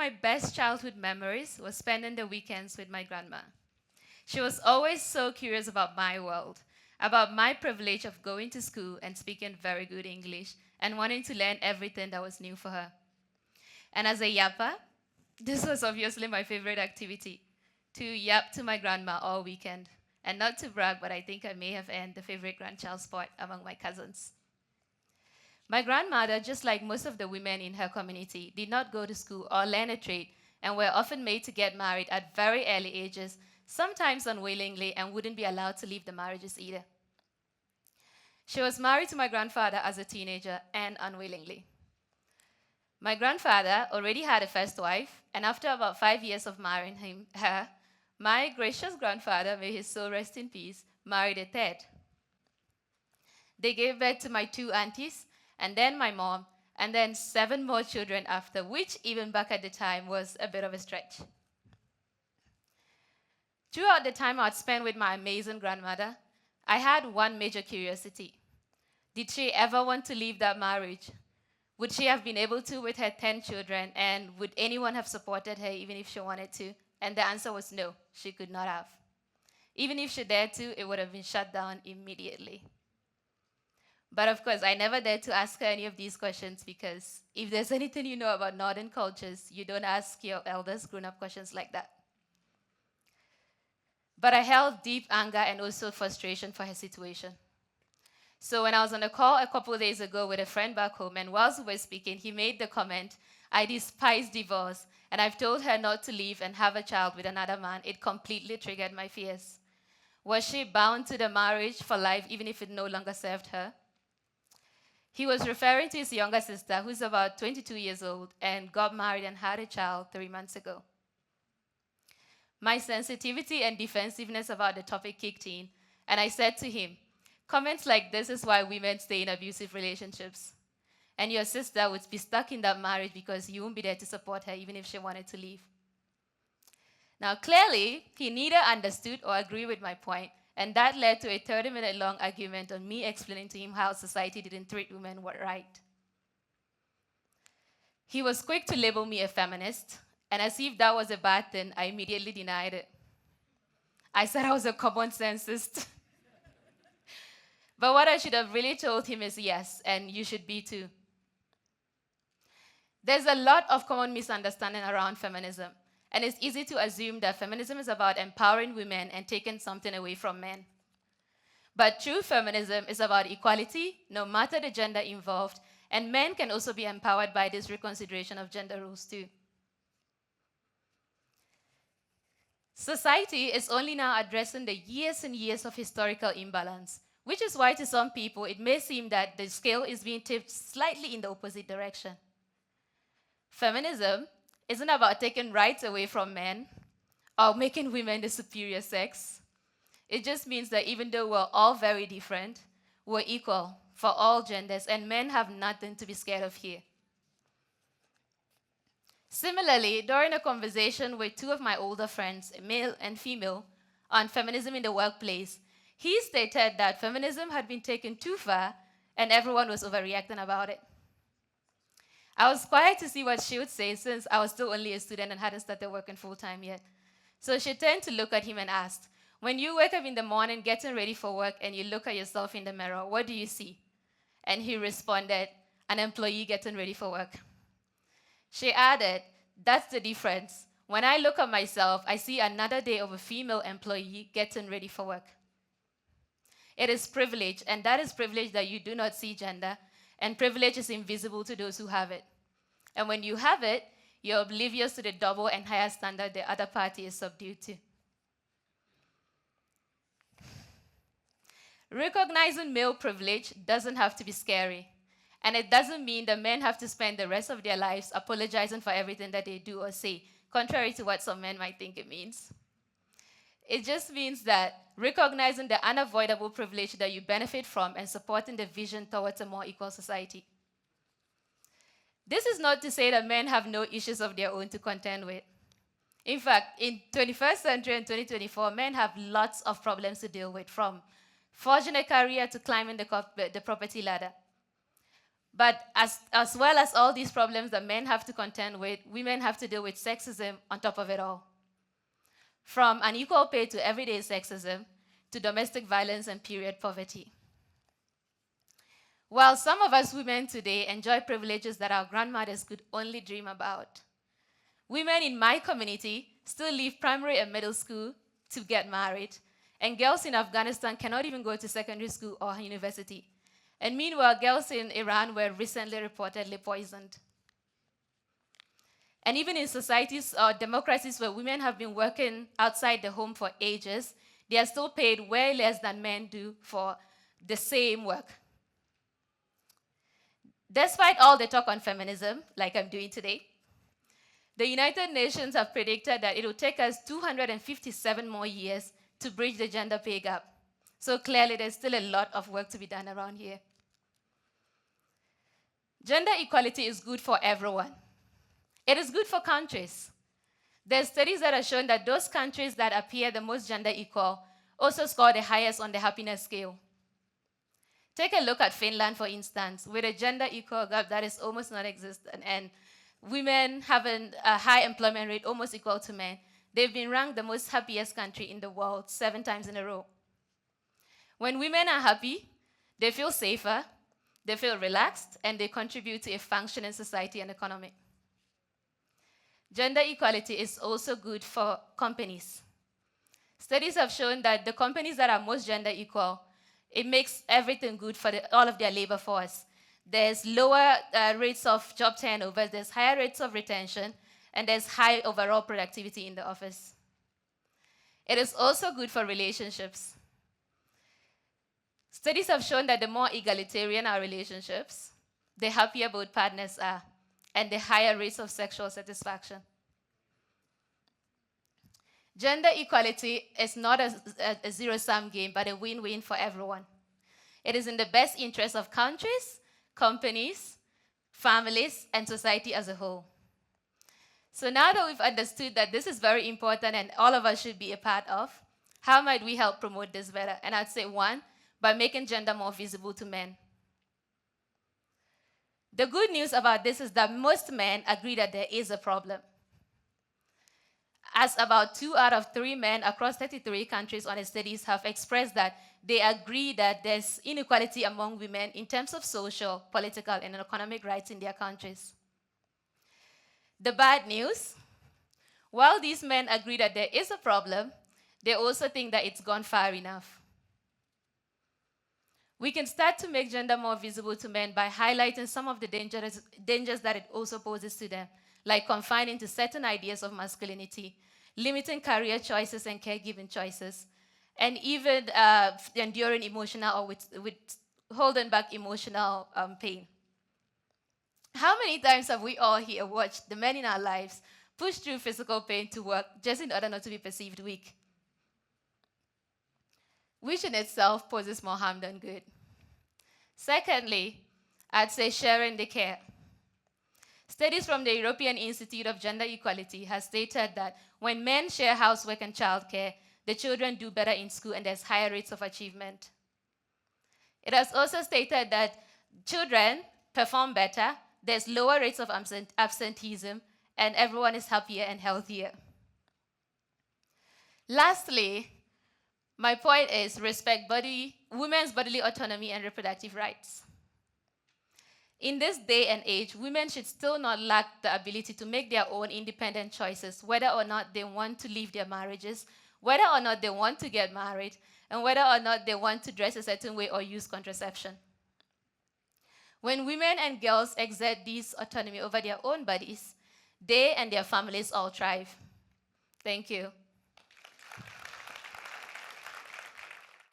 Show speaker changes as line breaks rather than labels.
my best childhood memories was spending the weekends with my grandma. She was always so curious about my world, about my privilege of going to school and speaking very good English and wanting to learn everything that was new for her. And as a yapper, this was obviously my favorite activity, to yap to my grandma all weekend. And not to brag, but I think I may have earned the favorite grandchild spot among my cousins. My grandmother, just like most of the women in her community, did not go to school or learn a trade and were often made to get married at very early ages, sometimes unwillingly, and wouldn't be allowed to leave the marriages either. She was married to my grandfather as a teenager and unwillingly. My grandfather already had a first wife, and after about 5 years of marrying her, my gracious grandfather, may his soul rest in peace, married a third. They gave birth to my 2 aunties, and then my mom, and then 7 more children after, which even back at the time was a bit of a stretch. Throughout the time I'd spent with my amazing grandmother, I had one major curiosity. Did she ever want to leave that marriage? Would she have been able to with her 10 children, and would anyone have supported her even if she wanted to? And the answer was no, she could not have. Even if she dared to, it would have been shut down immediately. But of course, I never dared to ask her any of these questions because if there's anything you know about Northern cultures, you don't ask your elders grown-up questions like that. But I held deep anger and also frustration for her situation. So when I was on a call a couple of days ago with a friend back home, and whilst we were speaking, he made the comment, I despise divorce, and I've told her not to leave and have a child with another man. It completely triggered my fears. Was she bound to the marriage for life even if it no longer served her? He was referring to his younger sister, who's about 22 years old, and got married and had a child 3 months ago. My sensitivity and defensiveness about the topic kicked in, and I said to him, comments like this is why women stay in abusive relationships. And your sister would be stuck in that marriage because you won't be there to support her even if she wanted to leave. Now, clearly, he neither understood or agreed with my point, and that led to a 30-minute-long argument on me explaining to him how society didn't treat women right. He was quick to label me a feminist, and as if that was a bad thing, I immediately denied it. I said I was a common sensist. But what I should have really told him is yes, and you should be too. There's a lot of common misunderstanding around feminism, and it's easy to assume that feminism is about empowering women and taking something away from men. But true feminism is about equality, no matter the gender involved, and men can also be empowered by this reconsideration of gender roles too. Society is only now addressing the years and years of historical imbalance, which is why to some people it may seem that the scale is being tipped slightly in the opposite direction. Feminism isn't about taking rights away from men or making women the superior sex. It just means that even though we're all very different, we're equal for all genders, and men have nothing to be scared of here. Similarly, during a conversation with 2 of my older friends, male and female, on feminism in the workplace, he stated that feminism had been taken too far and everyone was overreacting about it. I was quiet to see what she would say since I was still only a student and hadn't started working full-time yet. So she turned to look at him and asked, when you wake up in the morning getting ready for work and you look at yourself in the mirror, what do you see? And he responded, an employee getting ready for work. She added, that's the difference. When I look at myself, I see another day of a female employee getting ready for work. It is privilege, and that is privilege that you do not see gender, and privilege is invisible to those who have it. And when you have it, you're oblivious to the double and higher standard the other party is subdued to. Recognizing male privilege doesn't have to be scary. And it doesn't mean that men have to spend the rest of their lives apologizing for everything that they do or say, contrary to what some men might think it means. It just means that recognizing the unavoidable privilege that you benefit from and supporting the vision towards a more equal society. This is not to say that men have no issues of their own to contend with. In fact, in 21st century and 2024, men have lots of problems to deal with, from forging a career to climbing the property ladder. But as well as all these problems that men have to contend with, women have to deal with sexism on top of it all. From unequal pay to everyday sexism, to domestic violence and period poverty. While some of us women today enjoy privileges that our grandmothers could only dream about, women in my community still leave primary and middle school to get married, and girls in Afghanistan cannot even go to secondary school or university. And meanwhile, girls in Iran were recently reportedly poisoned. And even in societies or democracies where women have been working outside the home for ages, they are still paid way less than men do for the same work. Despite all the talk on feminism, like I'm doing today, the United Nations have predicted that it will take us 257 more years to bridge the gender pay gap. So clearly, there's still a lot of work to be done around here. Gender equality is good for everyone. It is good for countries. There's studies that have shown that those countries that appear the most gender equal also score the highest on the happiness scale. Take a look at Finland, for instance, with a gender equal gap that is almost non-existent, and women having a high employment rate almost equal to men. They've been ranked the most happiest country in the world 7 times in a row. When women are happy, they feel safer, they feel relaxed, and they contribute to a functioning society and economy. Gender equality is also good for companies. Studies have shown that the companies that are most gender equal, it makes everything good for all of their labor force. There's lower rates of job turnover, there's higher rates of retention, and there's high overall productivity in the office. It is also good for relationships. Studies have shown that the more egalitarian our relationships, the happier both partners are, and the higher rates of sexual satisfaction. Gender equality is not a zero-sum game, but a win-win for everyone. It is in the best interest of countries, companies, families, and society as a whole. So now that we've understood that this is very important and all of us should be a part of, how might we help promote this better? And I'd say 1, by making gender more visible to men. The good news about this is that most men agree that there is a problem, as about 2 out of 3 men across 33 countries on studies have expressed that they agree that there's inequality among women in terms of social, political, and economic rights in their countries. The bad news, while these men agree that there is a problem, they also think that it's gone far enough. We can start to make gender more visible to men by highlighting some of the dangers that it also poses to them, like confining to certain ideas of masculinity, limiting career choices and caregiving choices, and even enduring emotional or holding back emotional pain. How many times have we all here watched the men in our lives push through physical pain to work just in order not to be perceived weak? Which in itself poses more harm than good. Secondly, I'd say sharing the care. Studies from the European Institute of Gender Equality have stated that when men share housework and childcare, the children do better in school and there's higher rates of achievement. It has also stated that children perform better, there's lower rates of absenteeism, and everyone is happier and healthier. Lastly, my point is respect women's bodily autonomy and reproductive rights. In this day and age, women should still not lack the ability to make their own independent choices, whether or not they want to leave their marriages, whether or not they want to get married, and whether or not they want to dress a certain way or use contraception. When women and girls exert this autonomy over their own bodies, they and their families all thrive. Thank you.